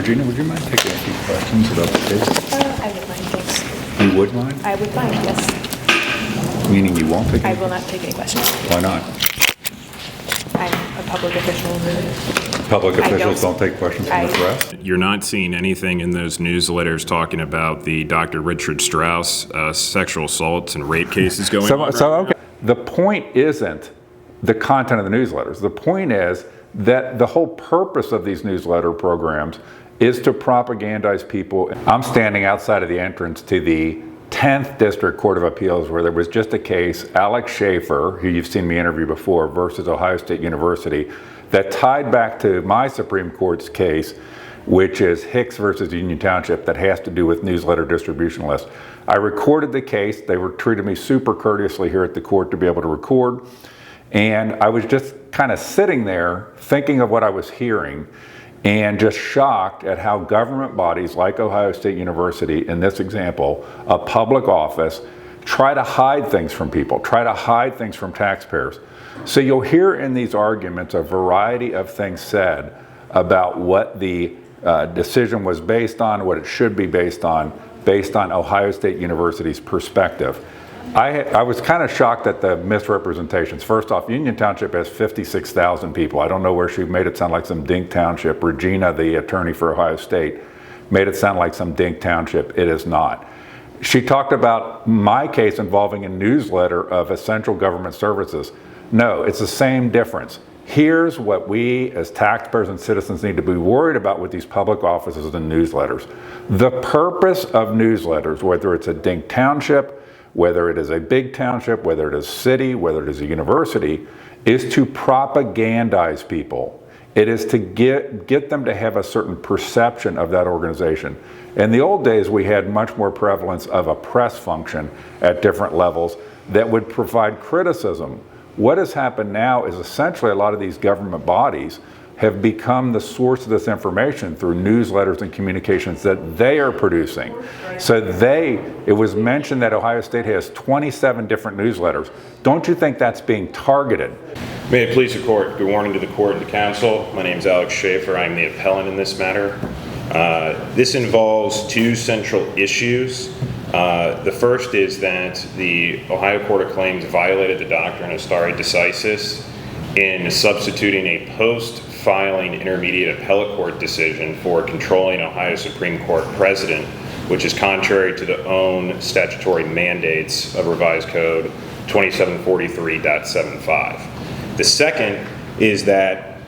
Regina, would you mind taking a few questions about the case? I would mind, thanks. You would mind? I would mind, yes. Meaning you won't take I any? will not take any questions. Why not? I'm a public official. Public I officials don't- don't take questions from the I- press? You're not seeing anything in those newsletters talking about the Dr. Richard Strauss sexual assaults and rape cases going on. Okay. The point isn't the content of the newsletters. The point is that the whole purpose of these newsletter programs is to propagandize people. I'm standing outside of the entrance to the 10th District Court of Appeals, where there was just a case, Alex Schaffer, who you've seen me interview before, versus Ohio State University, that tied back to my Supreme Court's case, which is Hicks versus Union Township, that has to do with newsletter distribution lists. I recorded the case. They were treated me super courteously here at the court to be able to record. And I was just kind of sitting there thinking of what I was hearing and just shocked at how government bodies like Ohio State University, in this example, a public office, try to hide things from people, try to hide things from taxpayers. So you'll hear in these arguments a variety of things said about what the decision was based on, what it should be based on Ohio State University's perspective. I was kind of shocked at the misrepresentations. First off, Union Township has 56,000 people. I don't know where she made it sound like some dink township. Regina, the attorney for Ohio State, made it sound like some dink township. It is not. She talked about my case involving a newsletter of essential government services. No, it's the same difference. Here's what we as taxpayers and citizens need to be worried about with these public offices and newsletters. The purpose of newsletters, whether it's a dink township, whether it is a big township, whether it is a city, whether it is a university, is to propagandize people. It is to get them to have a certain perception of that organization. In the old days, we had much more prevalence of a press function at different levels that would provide criticism. What has happened now is essentially a lot of these government bodies have become the source of this information through newsletters and communications that they are producing. So it was mentioned that Ohio State has 27 different newsletters. Don't you think that's being targeted? May it please the court. Good morning to the court and the counsel. My name is Alex Schaffer. I'm the appellant in this matter. This involves two central issues. The first is that the Ohio Court of Claims violated the doctrine of stare decisis in substituting a post-filing intermediate appellate court decision for controlling Ohio Supreme Court precedent, which is contrary to the own statutory mandates of Revised Code 2743.75. The second is that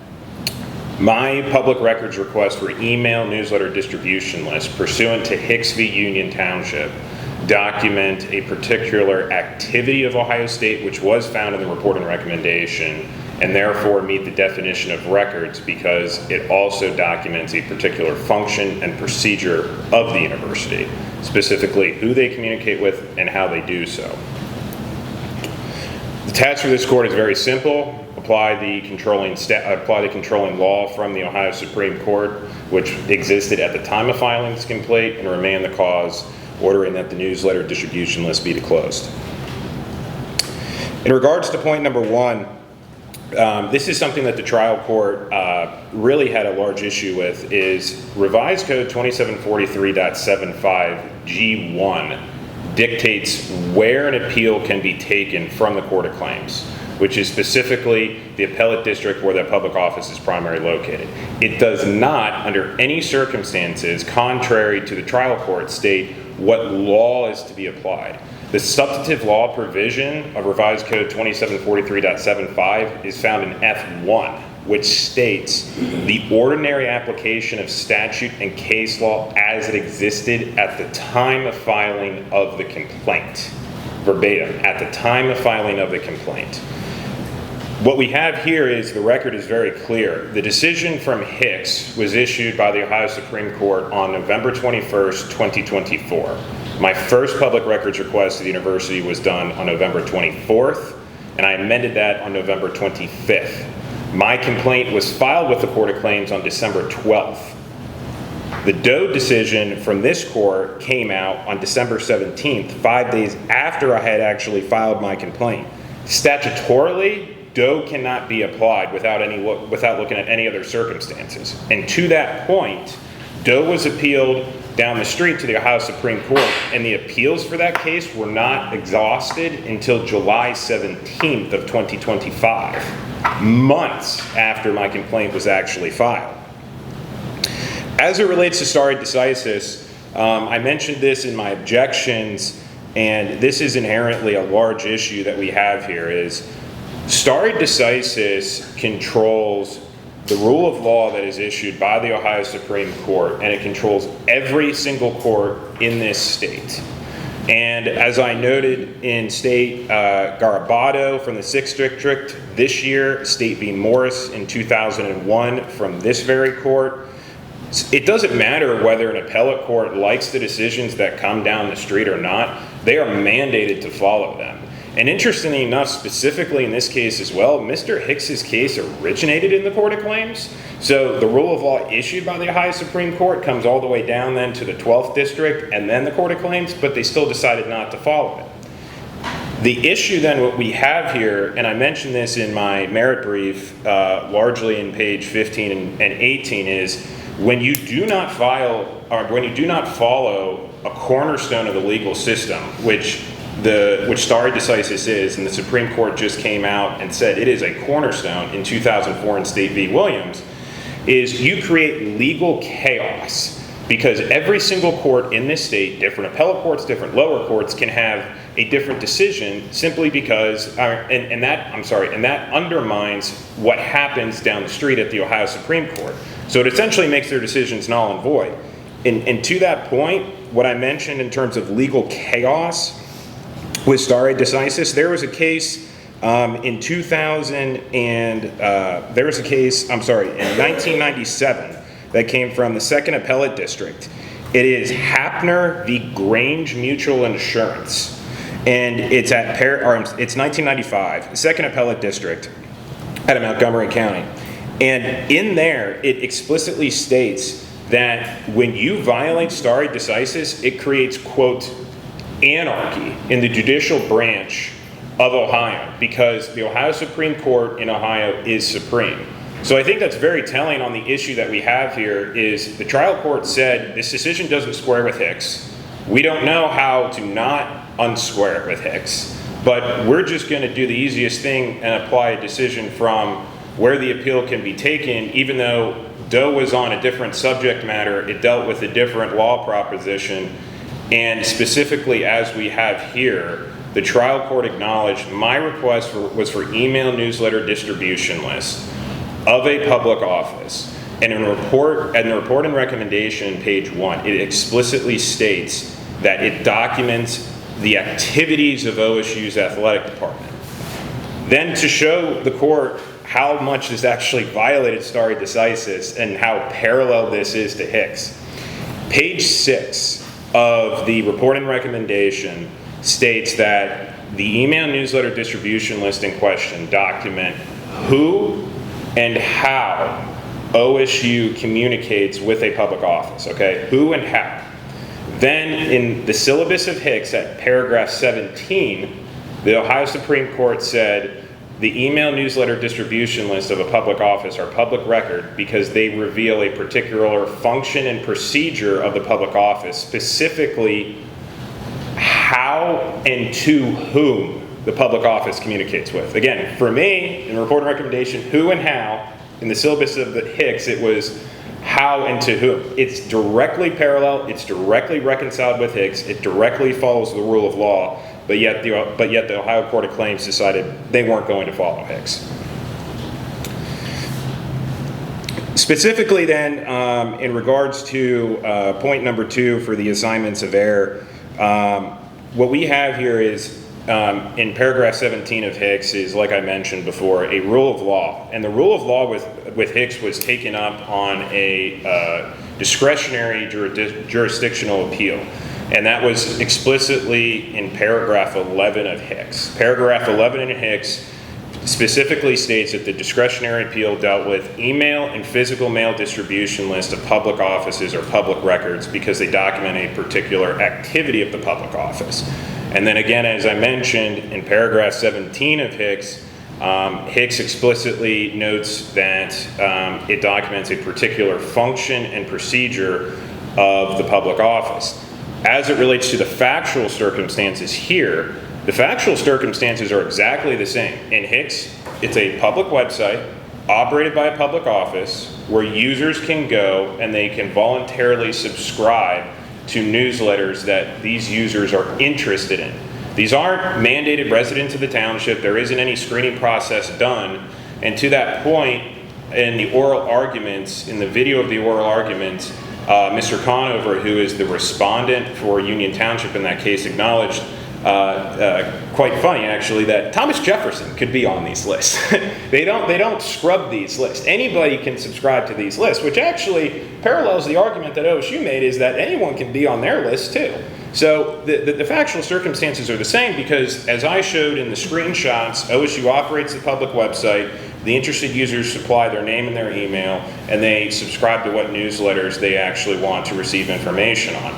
my public records request for email newsletter distribution list pursuant to Hicks v. Union Township document a particular activity of Ohio State which was found in the report and recommendation, and therefore meet the definition of records because it also documents a particular function and procedure of the university, specifically who they communicate with and how they do so. The task for this court is very simple. Apply the controlling law from the Ohio Supreme Court, which existed at the time of filing this complaint, and remand the cause, ordering that the newsletter distribution list be closed. In regards to point number one, this is something that the trial court really had a large issue with, is Revised Code 2743.75 G1 dictates where an appeal can be taken from the Court of Claims, which is specifically the appellate district where the public office is primarily located. It does not, under any circumstances, contrary to the trial court, state what law is to be applied. The substantive law provision of Revised Code 2743.75 is found in F1, which states the ordinary application of statute and case law as it existed at the time of filing of the complaint. Verbatim, at the time of filing of the complaint. What we have here is, the record is very clear. The decision from Hicks was issued by the Ohio Supreme Court on November 21st, 2024. My first public records request to the university was done on November 24th, and I amended that on November 25th. My complaint was filed with the Court of Claims on December 12th. The Doe decision from this court came out on December 17th, 5 days after I had actually filed my complaint. Statutorily, Doe cannot be applied without looking at any other circumstances. And to that point, Doe was appealed down the street to the Ohio Supreme Court, and the appeals for that case were not exhausted until July 17th of 2025, months after my complaint was actually filed. As it relates to stare decisis, I mentioned this in my objections, and this is inherently a large issue that we have here, is stare decisis controls the rule of law that is issued by the Ohio Supreme Court, and it controls every single court in this state. And as I noted in State Garabado from the 6th District this year, State v. Morris in 2001 from this very court, it doesn't matter whether an appellate court likes the decisions that come down the street or not, they are mandated to follow them. And interestingly enough, specifically in this case as well, Mr. Hicks's case originated in the Court of Claims. So the rule of law issued by the Ohio Supreme Court comes all the way down then to the 12th District and then the Court of Claims, but they still decided not to follow it. The issue then, what we have here, and I mentioned this in my merit brief, largely in page 15 and 18, is when you do not file, or when you do not follow a cornerstone of the legal system, which stare decisis is, and the Supreme Court just came out and said it is a cornerstone in 2004 in State v. Williams, is you create legal chaos because every single court in this state, different appellate courts, different lower courts, can have a different decision simply because, and that undermines what happens down the street at the Ohio Supreme Court. So it essentially makes their decisions null and void. And to that point, what I mentioned in terms of legal chaos with stare decisis, there was a case in 1997 that came from the 2nd Appellate District. It is Hapner v. Grange Mutual Insurance, and it's it's 1995, 2nd Appellate District out of Montgomery County. And in there, it explicitly states that when you violate stare decisis, it creates, quote, anarchy in the judicial branch of Ohio because the Ohio Supreme Court in Ohio is supreme. So I think that's very telling on the issue that we have here is the trial court said this decision doesn't square with Hicks. We don't know how to not unsquare it with Hicks, but we're just going to do the easiest thing and apply a decision from where the appeal can be taken, even though Doe was on a different subject matter, it dealt with a different law proposition. And specifically, as we have here, the trial court acknowledged my request was for email newsletter distribution list of a public office. And in the report and recommendation, page 1, it explicitly states that it documents the activities of OSU's athletic department. Then to show the court how much this actually violated stare decisis and how parallel this is to Hicks, page 6 of the report and recommendation states that the email newsletter distribution list in question document who and how OSU communicates with a public office, okay? Who and how. Then in the syllabus of Hicks at paragraph 17, the Ohio Supreme Court said the email newsletter distribution list of a public office are public record because they reveal a particular function and procedure of the public office, specifically how and to whom the public office communicates with. Again, for me, in the report and recommendation, who and how, in the syllabus of the Hicks, it was how and to whom. It's directly parallel, it's directly reconciled with Hicks, it directly follows the rule of law, but yet the Ohio Court of Claims decided they weren't going to follow Hicks. Specifically then, in regards to point number 2 for the assignments of error, what we have here is in paragraph 17 of Hicks is, like I mentioned before, a rule of law. And the rule of law with Hicks was taken up on a discretionary jurisdictional appeal. And that was explicitly in paragraph 11 of Hicks. Paragraph 11 in Hicks specifically states that the discretionary appeal dealt with email and physical mail distribution list of public offices or public records because they document a particular activity of the public office. And then again, as I mentioned, in paragraph 17 of Hicks, Hicks explicitly notes that it documents a particular function and procedure of the public office. As it relates to the factual circumstances here, the factual circumstances are exactly the same. In Hicks, it's a public website operated by a public office where users can go and they can voluntarily subscribe to newsletters that these users are interested in. These aren't mandated residents of the township. There isn't any screening process done. And to that point, in the oral arguments, in the video of the oral arguments, Mr. Conover, who is the respondent for Union Township in that case, acknowledged, quite funny actually, that Thomas Jefferson could be on these lists. They don't scrub these lists. Anybody can subscribe to these lists, which actually parallels the argument that OSU made, is that anyone can be on their list too. So the factual circumstances are the same because, as I showed in the screenshots, OSU operates the public website. The interested users supply their name and their email, and they subscribe to what newsletters they actually want to receive information on.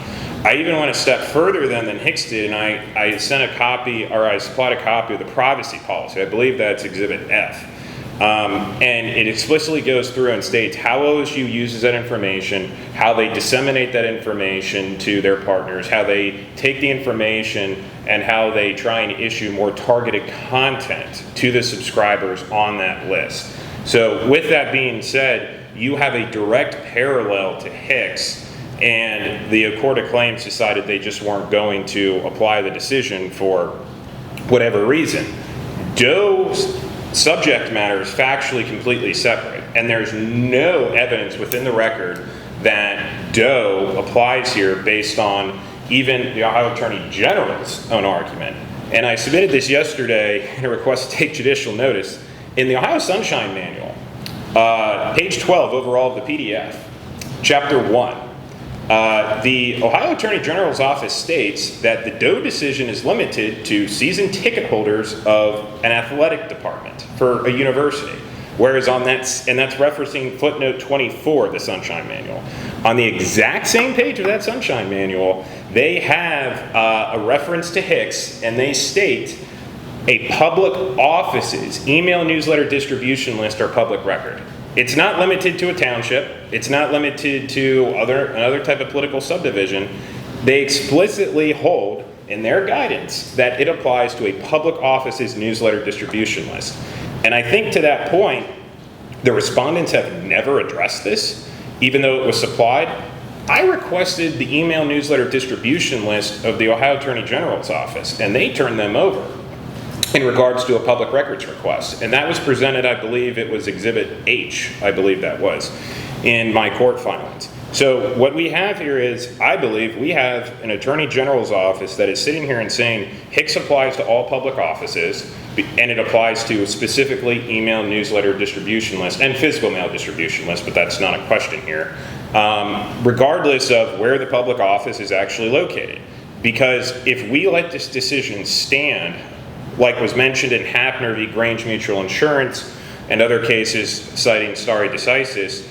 I even went a step further than Hicks did, and I sent a copy, or I supplied a copy of the privacy policy. I believe that's Exhibit F. And it explicitly goes through and states how OSU uses that information, how they disseminate that information to their partners, how they take the information, and how they try and issue more targeted content to the subscribers on that list. So with that being said, you have a direct parallel to Hicks, and the Court of Claims decided they just weren't going to apply the decision for whatever reason. Doe's subject matter is factually completely separate, and there's no evidence within the record that Doe applies here based on even the Ohio Attorney General's own argument. And I submitted this yesterday in a request to take judicial notice. In the Ohio Sunshine Manual, page 12 overall of the PDF, chapter 1, the Ohio Attorney General's office states that the Doe decision is limited to season ticket holders of an athletic department for a university. Whereas and that's referencing footnote 24 of the Sunshine Manual. On the exact same page of that Sunshine Manual, they have a reference to Hicks, and they state a public office's email newsletter distribution list are public record. It's not limited to a township. It's not limited to another type of political subdivision. They explicitly hold in their guidance that it applies to a public office's newsletter distribution list. And I think to that point, the respondents have never addressed this, even though it was supplied. I requested the email newsletter distribution list of the Ohio Attorney General's office, and they turned them over in regards to a public records request. And that was presented, I believe it was Exhibit H, I believe that was, in my court filings. So what we have here is, I believe we have an Attorney General's office that is sitting here and saying Hicks applies to all public offices, and it applies to specifically email newsletter distribution list and physical mail distribution list, but that's not a question here, regardless of where the public office is actually located. Because if we let this decision stand, like was mentioned in Hafner v. Grange Mutual Insurance and other cases citing stare decisis,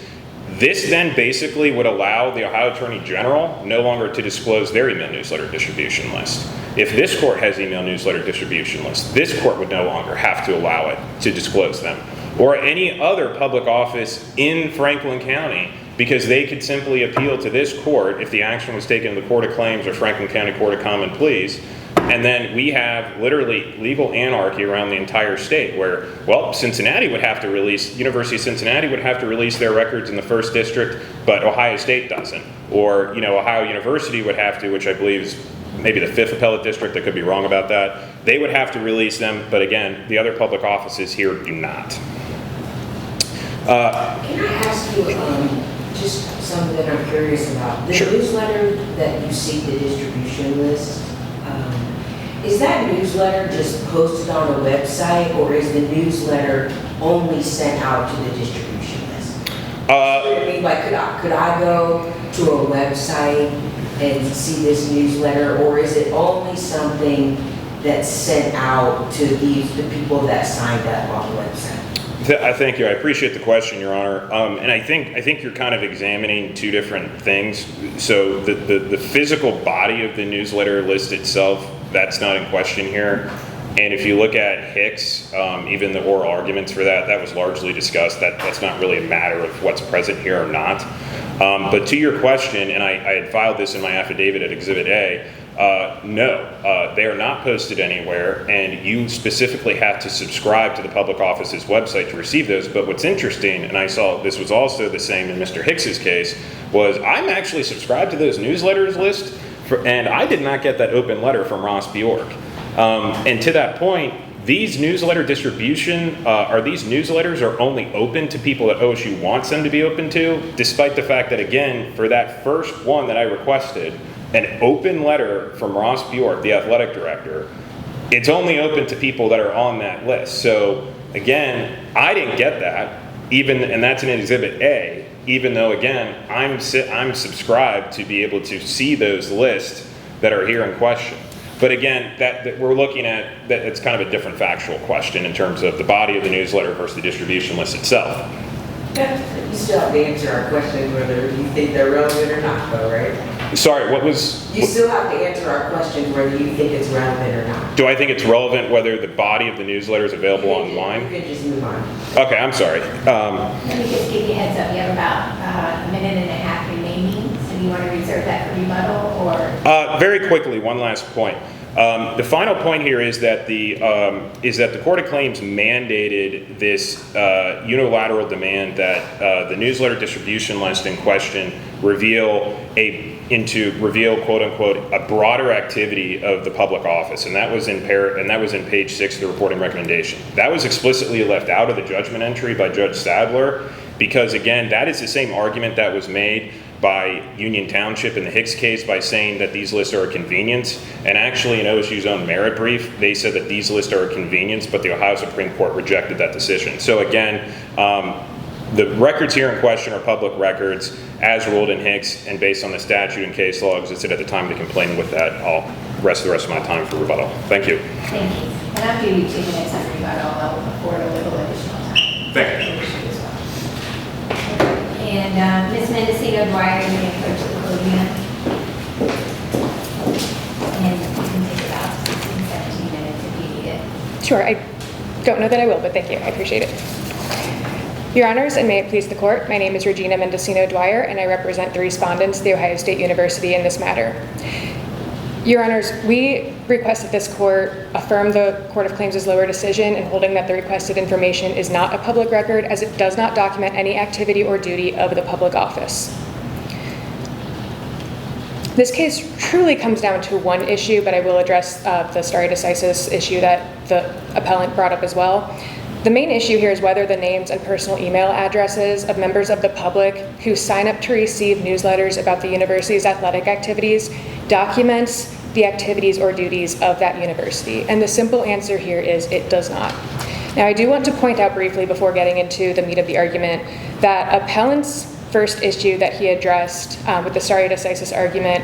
this then basically would allow the Ohio Attorney General no longer to disclose their email newsletter distribution list. If this court has email newsletter distribution lists, this court would no longer have to allow it to disclose them, or any other public office in Franklin County, because they could simply appeal to this court if the action was taken in the Court of Claims or Franklin County Court of Common Pleas. And then we have literally legal anarchy around the entire state where, well, Cincinnati would have to release, University of Cincinnati would have to release their records in the 1st District, but Ohio State doesn't. Or, Ohio University would have to, which I believe is maybe the 5th Appellate District, I could be wrong about that. They would have to release them, but again, the other public offices here do not. Can I ask you just something that I'm curious about? The Sure. newsletter that you see the distribution list, is that newsletter just posted on a website, or is the newsletter only sent out to the distribution list? I mean, like, could I go to a website and see this newsletter, or is it only something that's sent out to the people that signed up on the website? Thank you. I appreciate the question, Your Honor. And I think you're kind of examining two different things. So the physical body of the newsletter list itself, that's not in question here. And if you look at Hicks, even the oral arguments for that, that was largely discussed. That's not really a matter of what's present here or not. But to your question, and I had filed this in my affidavit at Exhibit A, no, they are not posted anywhere, and you specifically have to subscribe to the public office's website to receive those. But what's interesting, and I saw this was also the same in Mr. Hicks's case, was I'm actually subscribed to those newsletters list, and I did not get that open letter from Ross Bjork. And to that point, these newsletter distribution, these newsletters are only open to people that OSU wants them to be open to, despite the fact that, again, for that first one that I requested, an open letter from Ross Bjork, the athletic director, it's only open to people that are on that list. So again, I didn't get that, and that's in Exhibit A, even though, again, I'm subscribed to be able to see those lists that are here in question. But again, that we're looking at, that it's kind of a different factual question in terms of the body of the newsletter versus the distribution list itself. You still have to answer our question whether you think they're relevant or not, though, right? Sorry, what was... You still have to answer our question whether you think it's relevant or not. Do I think it's relevant whether the body of the newsletter is available online? You can just move on. Okay, I'm sorry. Let me just give you a heads up, you have about a minute and a half remaining, so do you want to reserve that for rebuttal, or? Very quickly, one last point. The final point here is that the Court of Claims mandated this unilateral demand that the newsletter distribution list in question reveal quote unquote a broader activity of the public office, and that was in page 6 of the reporting recommendation. That was explicitly left out of the judgment entry by Judge Sadler, because again, that is the same argument that was made by Union Township in the Hicks case by saying that these lists are a convenience. And actually in OSU's own merit brief, they said that these lists are a convenience, but the Ohio Supreme Court rejected that decision. So again, the records here in question are public records as ruled in Hicks and based on the statute and case law existed at the time of the complaint. With that, I'll rest the rest of my time for rebuttal. Thank you. Thank you. And I'll give you 2 minutes on rebuttal, I'll afford a little additional time. Thank you. And Ms. Mendocino Dwyer, you may approach the podium. And you can take about 16, 17 minutes if you need it. Sure, I don't know that I will, but thank you, I appreciate it. Your Honors, and may it please the Court, my name is Regina Mendocino Dwyer, and I represent the respondents, The Ohio State University, in this matter. Your Honors, we request that this Court affirm the Court of Claims' lower decision in holding that the requested information is not a public record, as it does not document any activity or duty of the public office. This case truly comes down to one issue, but I will address the stare decisis issue that the appellant brought up as well. The main issue here is whether the names and personal email addresses of members of the public who sign up to receive newsletters about the university's athletic activities documents the activities or duties of that university. And the simple answer here is it does not. Now, I do want to point out briefly before getting into the meat of the argument that appellant's first issue that he addressed with the stare decisis argument,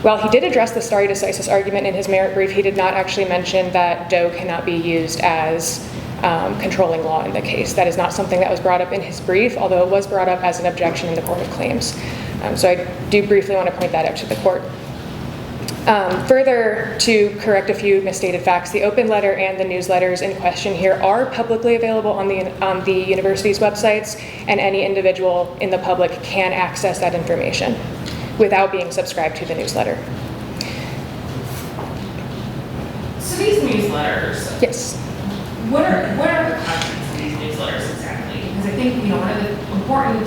while he did address the stare decisis argument in his merit brief, he did not actually mention that Doe cannot be used as controlling law in the case. That is not something that was brought up in his brief, although it was brought up as an objection in the Court of Claims. So I do briefly want to point that out to the Court. Further, to correct a few misstated facts, the open letter and the newsletters in question here are publicly available on the university's websites, and any individual in the public can access that information without being subscribed to the newsletter. So these newsletters, Yes. what are the contents of these newsletters exactly? Because I think, one of the important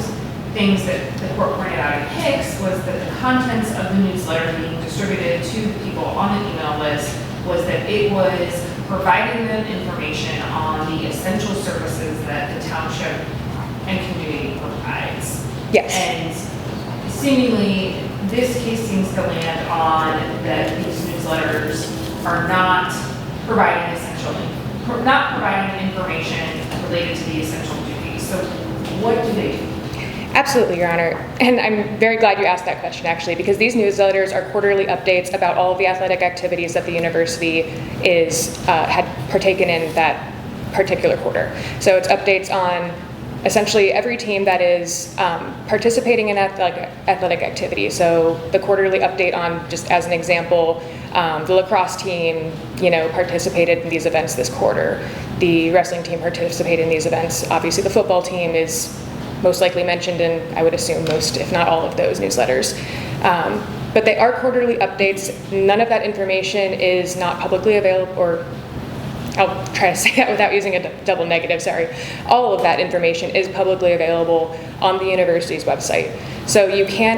things that the court pointed out in Hicks was that the contents of the newsletter being distributed to the people on the email list was that it was providing them information on the essential services that the township and community provides. Yes. And seemingly, this case seems to land on that these newsletters are not providing information related to the essential duties. So what do they do? Absolutely, Your Honor. And I'm very glad you asked that question, actually, because these newsletters are quarterly updates about all of the athletic activities that the university had partaken in that particular quarter. So it's updates on essentially every team that is participating in athletic activity. So the quarterly update on, just as an example, the lacrosse team, participated in these events this quarter. The wrestling team participated in these events. Obviously, the football team is most likely mentioned in, I would assume, most, if not all of those newsletters. But they are quarterly updates. None of that information is not publicly available, or I'll try to say that without using a double negative, sorry. All of that information is publicly available on the university's website. So you can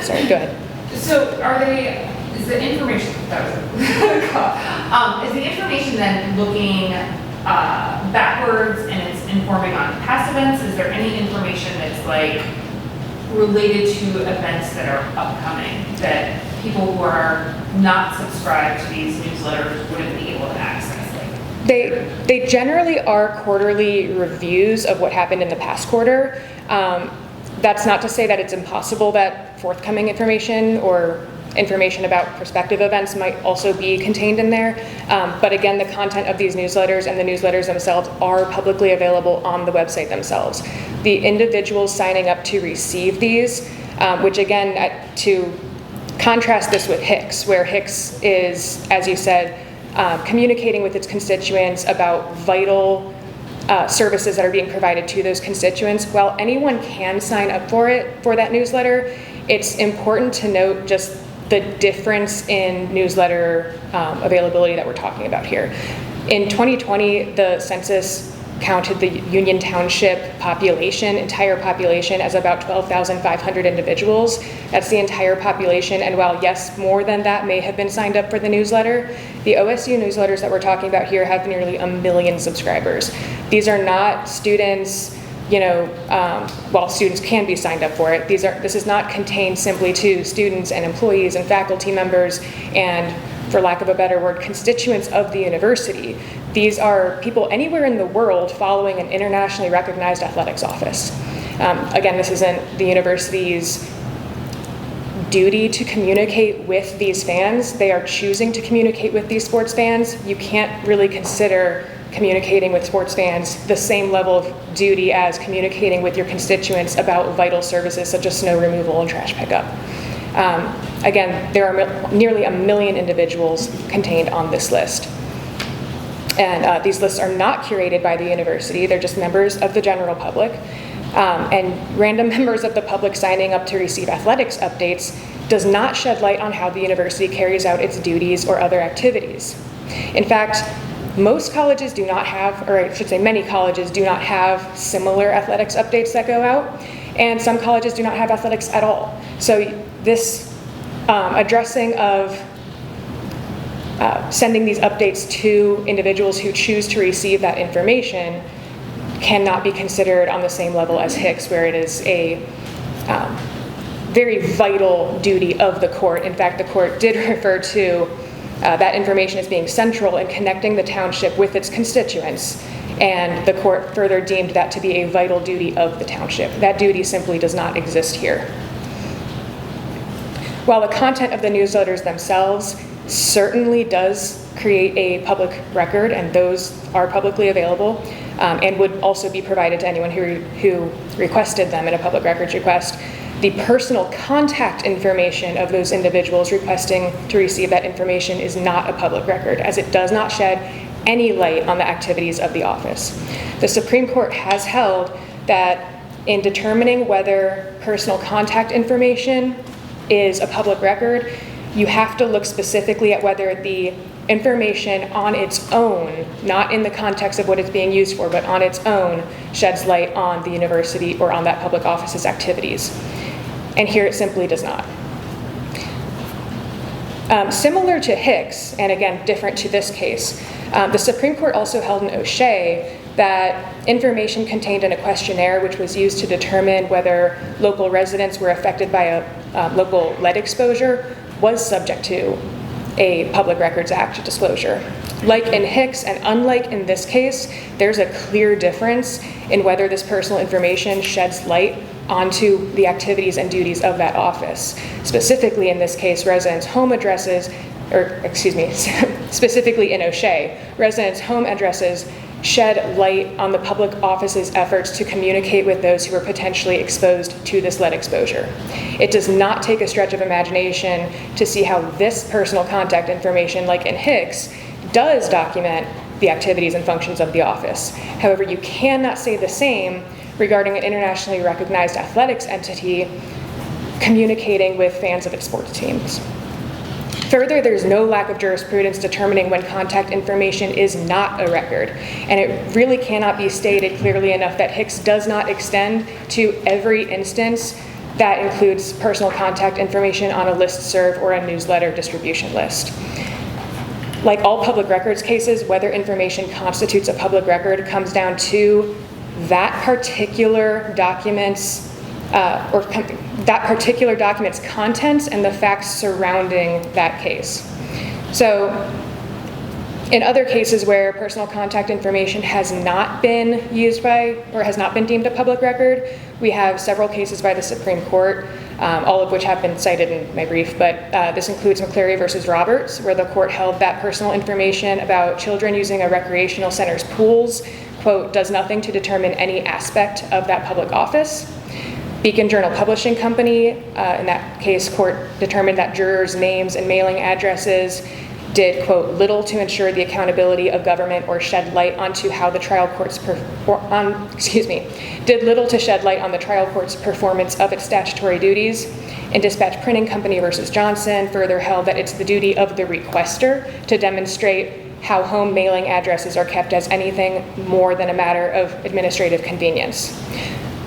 sorry, go ahead. So is the information, is the information then looking backwards and it's informing on past events? Is there any information that's like related to events that are upcoming that people who are not subscribed to these newsletters wouldn't be able to access? They generally are quarterly reviews of what happened in the past quarter. That's not to say that it's impossible that forthcoming information or information about prospective events might also be contained in there. But again, the content of these newsletters and the newsletters themselves are publicly available on the website themselves. The individuals signing up to receive these, which again, to contrast this with Hicks, where Hicks is, as you said, communicating with its constituents about vital services that are being provided to those constituents. While anyone can sign up for that newsletter, it's important to note just the difference in newsletter availability that we're talking about here. In 2020, the census counted the Union Township entire population, as about 12,500 individuals. That's the entire population, and while yes, more than that may have been signed up for the newsletter, the OSU newsletters that we're talking about here have nearly 1 million subscribers. These are not students, while students can be signed up for it, this is not contained simply to students and employees and faculty members and, for lack of a better word, constituents of the university. These are people anywhere in the world following an internationally recognized athletics office. Again, this isn't the university's duty to communicate with these fans. They are choosing to communicate with these sports fans. You can't really consider communicating with sports fans the same level of duty as communicating with your constituents about vital services such as snow removal and trash pickup. Again, there are nearly 1 million individuals contained on this list. And these lists are not curated by the university, they're just members of the general public. And random members of the public signing up to receive athletics updates does not shed light on how the university carries out its duties or other activities. In fact, most colleges do not have, or I should say many colleges do not have similar athletics updates that go out, and some colleges do not have athletics at all. So this addressing of sending these updates to individuals who choose to receive that information cannot be considered on the same level as Hicks, where it is a very vital duty of the court. In fact, the court did refer to that information as being central in connecting the township with its constituents, and the court further deemed that to be a vital duty of the township. That duty simply does not exist here. While the content of the newsletters themselves certainly does create a public record, and those are publicly available, and would also be provided to anyone who requested them in a public records request, the personal contact information of those individuals requesting to receive that information is not a public record, as it does not shed any light on the activities of the office. The Supreme Court has held that in determining whether personal contact information is a public record, you have to look specifically at whether the information on its own, not in the context of what it's being used for, but on its own, sheds light on the university or on that public office's activities. And here it simply does not. Similar to Hicks, and again, different to this case, the Supreme Court also held in O'Shea that information contained in a questionnaire, which was used to determine whether local residents were affected by a local lead exposure, was subject to a Public Records Act disclosure. Like in Hicks, and unlike in this case, there's a clear difference in whether this personal information sheds light onto the activities and duties of that office. Specifically in this case, residents' home addresses, specifically in O'Shea, residents' home addresses shed light on the public office's efforts to communicate with those who are potentially exposed to this lead exposure. It does not take a stretch of imagination to see how this personal contact information, like in Hicks, does document the activities and functions of the office. However, you cannot say the same regarding an internationally recognized athletics entity communicating with fans of its sports teams. Further, there's no lack of jurisprudence determining when contact information is not a record, and it really cannot be stated clearly enough that Hicks does not extend to every instance that includes personal contact information on a listserv or a newsletter distribution list. Like all public records cases, whether information constitutes a public record comes down to that particular document's contents and the facts surrounding that case. So, in other cases where personal contact information has not been used by or has not been deemed a public record, we have several cases by the Supreme Court, all of which have been cited in my brief, but this includes McCleary versus Roberts, where the court held that personal information about children using a recreational center's pools, quote, does nothing to determine any aspect of that public office. Beacon Journal Publishing Company, in that case, court determined that jurors' names and mailing addresses did, quote, little to ensure the accountability of government or shed light onto how the trial court's did little to shed light on the trial court's performance of its statutory duties. And Dispatch Printing Company versus Johnson further held that it's the duty of the requester to demonstrate how home mailing addresses are kept as anything more than a matter of administrative convenience.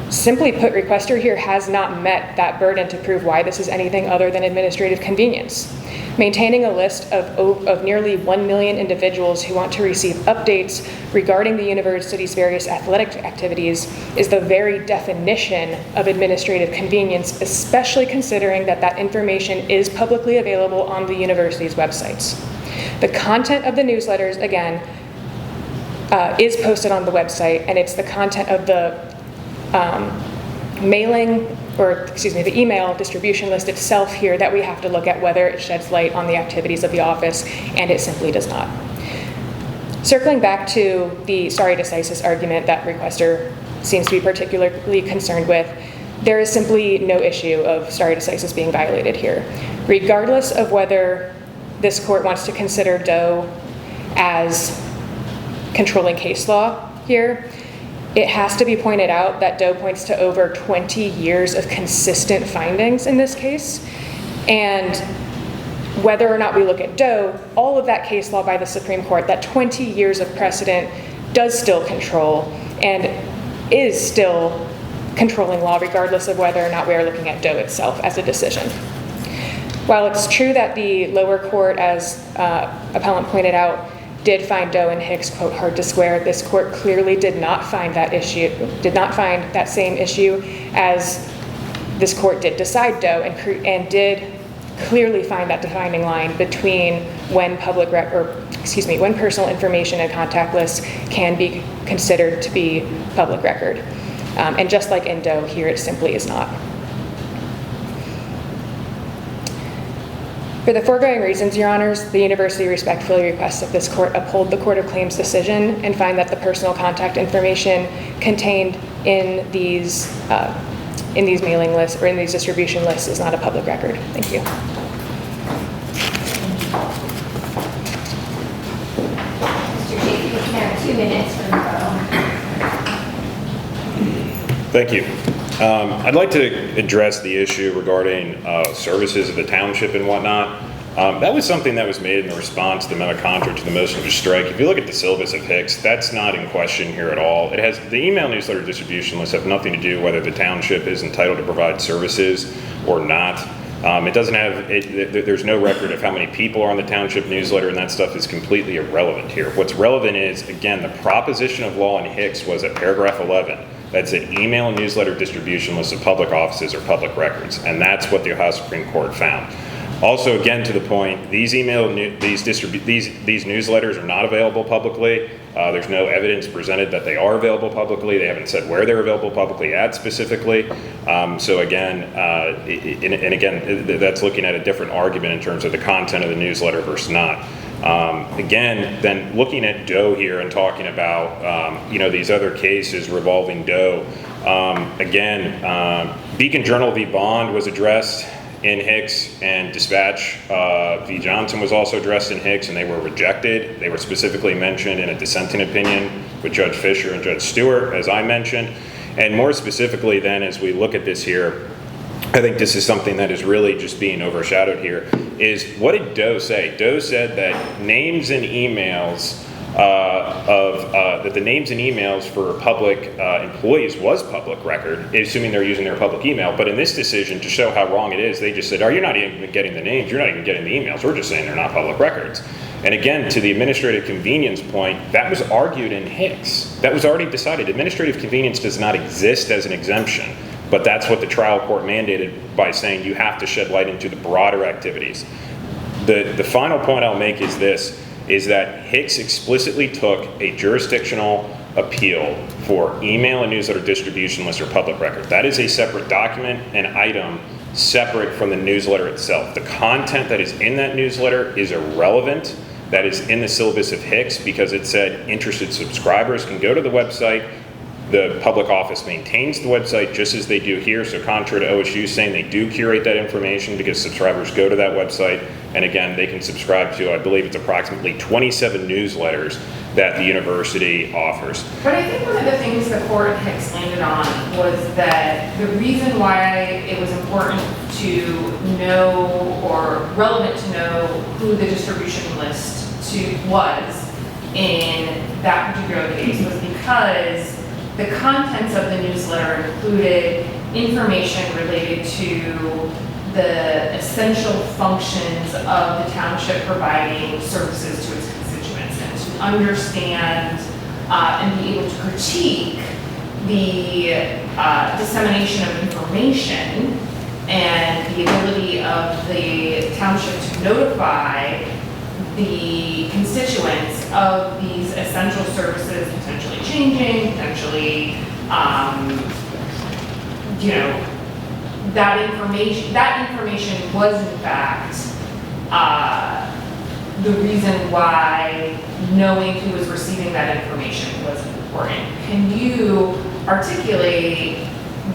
Simply put, requester here has not met that burden to prove why this is anything other than administrative convenience. Maintaining a list of nearly 1 million individuals who want to receive updates regarding the university's various athletic activities is the very definition of administrative convenience, especially considering that that information is publicly available on the university's websites. The content of the newsletters, again, is posted on the website, and it's the content of the the email distribution list itself here that we have to look at whether it sheds light on the activities of the office, and it simply does not. Circling back to the stare decisis argument that requester seems to be particularly concerned with, there is simply no issue of stare decisis being violated here. Regardless of whether this court wants to consider Doe as controlling case law here, it has to be pointed out that Doe points to over 20 years of consistent findings in this case. And whether or not we look at Doe, all of that case law by the Supreme Court, that 20 years of precedent does still control and is still controlling law regardless of whether or not we are looking at Doe itself as a decision. While it's true that the lower court, as appellant pointed out, did find Doe and Hicks, quote, hard to square, this court clearly did not find that same issue as this court did decide Doe and did clearly find that defining line between when when personal information and contact lists can be considered to be public record. And just like in Doe, here it simply is not. For the foregoing reasons, Your Honors, the university respectfully requests that this court uphold the Court of Claims decision and find that the personal contact information contained in these mailing lists or in these distribution lists is not a public record. Thank you. Mr. Chief, you can have 2 minutes for the Thank you. I'd like to address the issue regarding services of the township and whatnot. That was something that was made in the response to the amendment contrary to the motion to strike. If you look at the syllabus of Hicks, that's not in question here at all. It has the email newsletter distribution lists have nothing to do whether the township is entitled to provide services or not. It doesn't have, there's no record of how many people are on the township newsletter, and that stuff is completely irrelevant here. What's relevant is, again, the proposition of law in Hicks was at paragraph 11. That said, email and newsletter distribution lists of public offices are public records, and that's what the Ohio Supreme Court found. Also, again, to the point, these newsletters are not available publicly. There's no evidence presented that they are available publicly. They haven't said where they're available publicly at specifically. So again, that's looking at a different argument in terms of the content of the newsletter versus not. Again, then looking at Doe here and talking about, these other cases revolving Doe, Beacon Journal v. Bond was addressed in Hicks, and Dispatch v. Johnson was also addressed in Hicks, and they were rejected. They were specifically mentioned in a dissenting opinion with Judge Fisher and Judge Stewart, as I mentioned. And more specifically then, as we look at this here, I think this is something that is really just being overshadowed here, is what did Doe say? Doe said that names and emails that the names and emails for public employees was public record, assuming they're using their public email. But in this decision, to show how wrong it is, they just said, oh, you're not even getting the names, you're not even getting the emails, we're just saying they're not public records. And again, to the administrative convenience point, that was argued in Hicks. That was already decided. Administrative convenience does not exist as an exemption, but that's what the trial court mandated by saying you have to shed light into the broader activities. The final point I'll make is this, is that Hicks explicitly took a jurisdictional appeal for email and newsletter distribution list or public record. That is a separate document and item separate from the newsletter itself. The content that is in that newsletter is irrelevant. That is in the syllabus of Hicks because it said interested subscribers can go to the website. The public office maintains the website just as they do here. So contrary to OSU saying they do curate that information because subscribers go to that website. And again, they can subscribe to, I believe it's approximately 27 newsletters that the university offers. But I think one of the things the court in Hicks landed on was that the reason why it was important to know or relevant to know who the distribution list was in that particular case was because the contents of the newsletter included information related to the essential functions of the township providing services to its constituents, and to understand and be able to critique the dissemination of information and the ability of the township to notify the constituents of these essential services potentially changing, potentially, that information was in fact the reason why knowing who was receiving that information was important. Can you articulate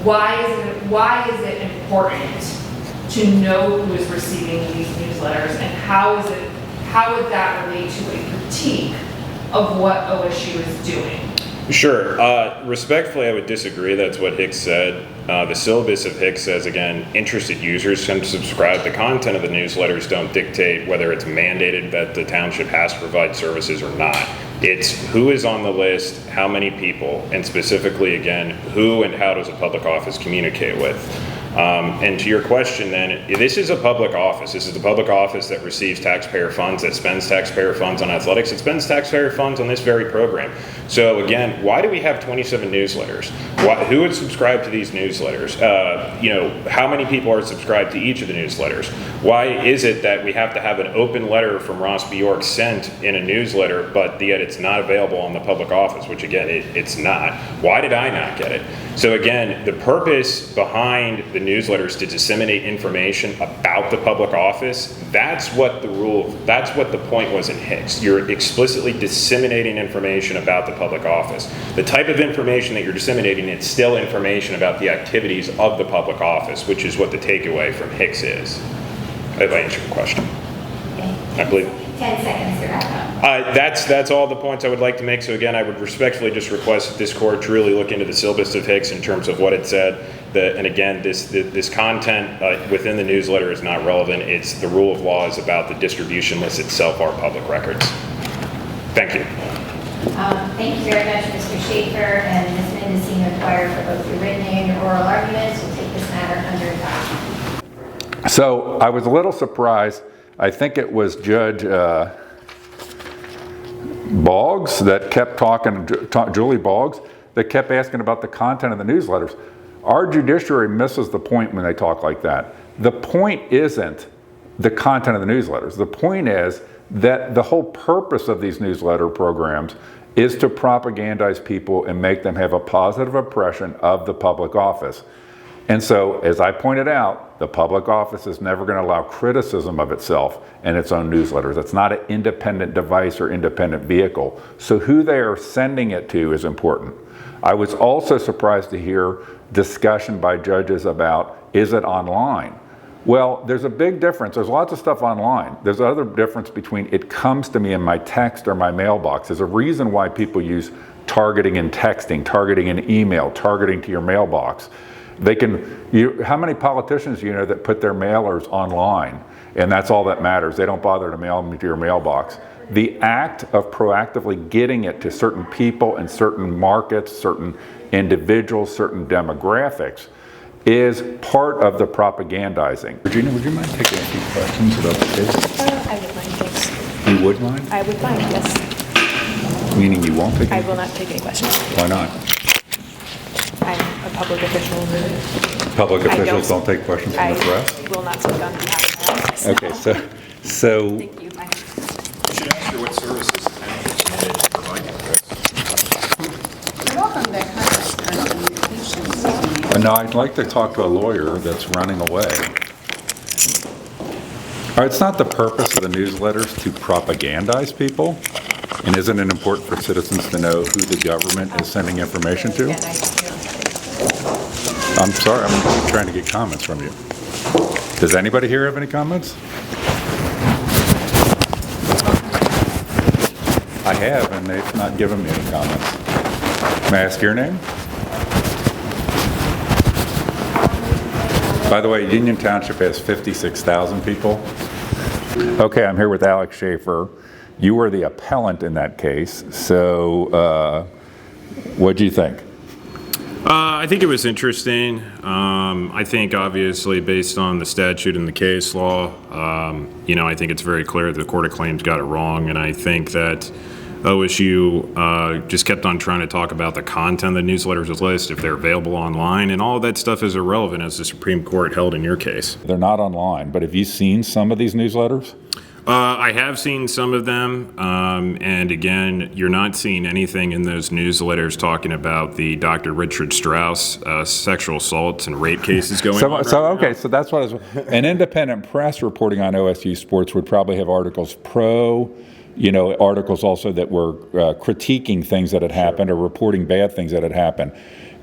why is it important to know who is receiving these newsletters, and how would that relate to a critique of what OSU is doing? Sure. Respectfully, I would disagree. That's what Hicks said. The syllabus of Hicks says, again, interested users can subscribe. The content of the newsletters don't dictate whether it's mandated that the township has to provide services or not. It's who is on the list, how many people, and specifically, again, who and how does a public office communicate with. And to your question then, this is a public office. This is the public office that receives taxpayer funds, that spends taxpayer funds on athletics. It spends taxpayer funds on this very program. So again, why do we have 27 newsletters? Who would subscribe to these newsletters? How many people are subscribed to each of the newsletters? Why is it that we have to have an open letter from Ross Bjork sent in a newsletter, but yet it's not available on the public office, which again, it's not. Why did I not get it? So again, the purpose behind the newsletters to disseminate information about the public office, that's what the point was in Hicks. You're explicitly disseminating information about the public office. The type of information that you're disseminating, it's still information about the activities of the public office, which is what the takeaway from Hicks is. If I answered your question. Okay. I believe. 10 seconds to wrap up. That's all the points I would like to make. So again, I would respectfully just request that this court to really look into the syllabus of Hicks in terms of what it said. And again, this content within the newsletter is not relevant. It's the rule of law is about the distribution list itself are public records. Thank you. Thank you very much, Mr. Schaffer and Ms. Mendocino Dwyer, for both your written and your oral arguments. We'll take this matter under advisement. So I was a little surprised. I think it was Judge Boggs that kept Julie Boggs, that kept asking about the content of the newsletters. Our judiciary misses the point when they talk like that. The point isn't the content of the newsletters. The point is that the whole purpose of these newsletter programs is to propagandize people and make them have a positive impression of the public office. And so, as I pointed out, the public office is never going to allow criticism of itself in its own newsletters. It's not an independent device or independent vehicle. So who they are sending it to is important. I was also surprised to hear discussion by judges about, is it online? Well, there's a big difference. There's lots of stuff online. There's another difference between it comes to me in my text or my mailbox. There's a reason why people use targeting and texting, targeting and email, targeting to your mailbox. They can, how many politicians do you know that put their mailers online, and that's all that matters? They don't bother to mail them to your mailbox. The act of proactively getting it to certain people in certain markets, certain individuals, certain demographics is part of the propagandizing. Regina, would you mind taking a few questions about the case? I would mind, thanks. You would mind? I would mind, yes. Meaning you won't take I any? will not take any questions. Why not? I'm a public official. Public I officials don't take questions from the press? I will not speak on behalf of the press. Okay, so Thank you. Bye. You should ask her what services the township committed to provide you with. You're welcome to contact Colonel Communications. no, I'd like to talk to a lawyer that's running away. It's not the purpose of the newsletters to propagandize people, and isn't it important for citizens to know who the government is sending information to? I'm sorry, I'm trying to get comments from you. Does anybody here have any comments? I have, and they've not given me any comments. May I ask your name? By the way, Union Township has 56,000 people. Okay, I'm here with Alex Schaffer. You were the appellant in that case, so what do you think? I think it was interesting. I think obviously based on the statute and the case law, I think it's very clear that the Court of Claims got it wrong, and I think that OSU just kept on trying to talk about the content of the newsletters list, if they're available online, and all of that stuff is irrelevant as the Supreme Court held in your case. They're not online, but have you seen some of these newsletters? I have seen some of them, and again, you're not seeing anything in those newsletters talking about the Dr. Richard Strauss sexual assaults and rape cases going on. So that's what I was. An independent press reporting on OSU sports would probably have articles articles also that were critiquing things that had happened or reporting bad things that had happened.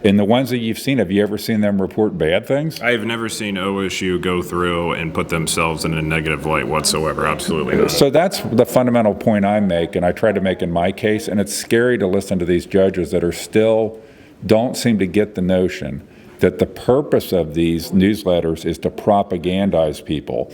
In the ones that you've seen, have you ever seen them report bad things? I have never seen OSU go through and put themselves in a negative light whatsoever. Absolutely not. So that's the fundamental point I make, and I try to make in my case, and it's scary to listen to these judges that are still don't seem to get the notion that the purpose of these newsletters is to propagandize people.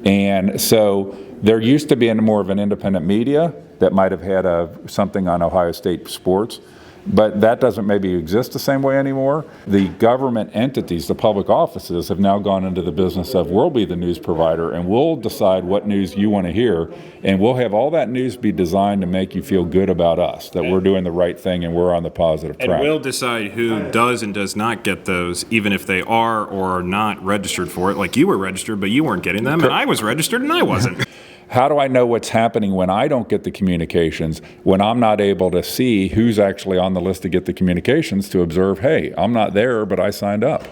And so there used to be more of an independent media that might have had something on Ohio State sports, but that doesn't maybe exist the same way anymore. The government entities, the public offices, have now gone into the business of we'll be the news provider and we'll decide what news you want to hear, and we'll have all that news be designed to make you feel good about us, that we're doing the right thing and we're on the positive track. And we'll decide who does and does not get those, even if they are or are not registered for it. Like you were registered, but you weren't getting them, and I was registered and I wasn't. How do I know what's happening when I don't get the communications, when I'm not able to see who's actually on the list to get the communications to observe, hey, I'm not there, but I signed up?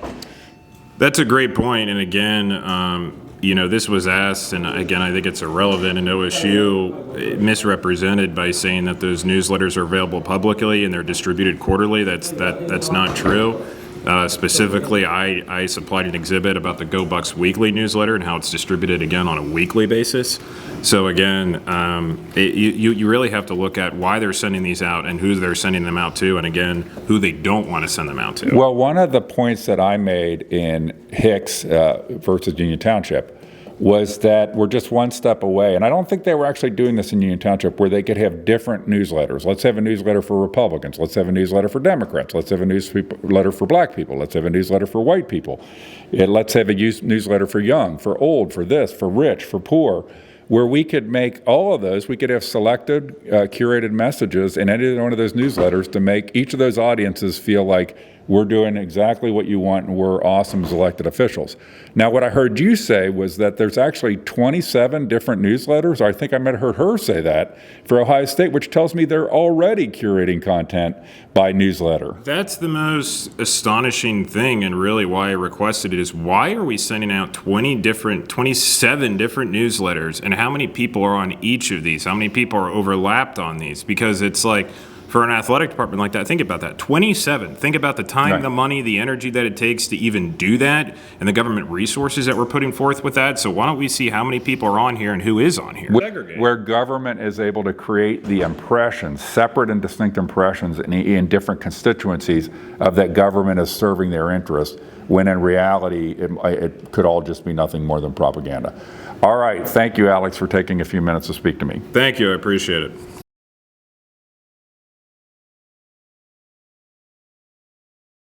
That's a great point. And again, this was asked, and again, I think it's irrelevant, and OSU misrepresented by saying that those newsletters are available publicly and they're distributed quarterly. That's not true. Specifically, I supplied an exhibit about the Go Bucks Weekly newsletter and how it's distributed again on a weekly basis. So again, you really have to look at why they're sending these out and who they're sending them out to, and again, who they don't want to send them out to. Well, one of the points that I made in Hicks versus Union Township was that we're just one step away, and I don't think they were actually doing this in Union Township, where they could have different newsletters. Let's have a newsletter for Republicans. Let's have a newsletter for Democrats. Let's have a newsletter for black people. Let's have a newsletter for white people. Let's have a newsletter for young, for old, for this, for rich, for poor, where we could make all of those, we could have selected, curated messages in any one of those newsletters to make each of those audiences feel like we're doing exactly what you want and we're awesome as elected officials. Now, what I heard you say was that there's actually 27 different newsletters, or I think I might have heard her say that, for Ohio State, which tells me they're already curating content by newsletter. That's the most astonishing thing, and really why I requested it, is why are we sending out 27 different newsletters, and how many people are on each of these? How many people are overlapped on these? Because it's like, for an athletic department like that, think about that. 27. Think about the time, Right. the money, the energy that it takes to even do that, and the government resources that we're putting forth with that. So why don't we see how many people are on here and who is on here? Where government is able to create the impressions, separate and distinct impressions in different constituencies of that government is serving their interests, when in reality it could all just be nothing more than propaganda. All right, thank you, Alex, for taking a few minutes to speak to me. Thank you, I appreciate it.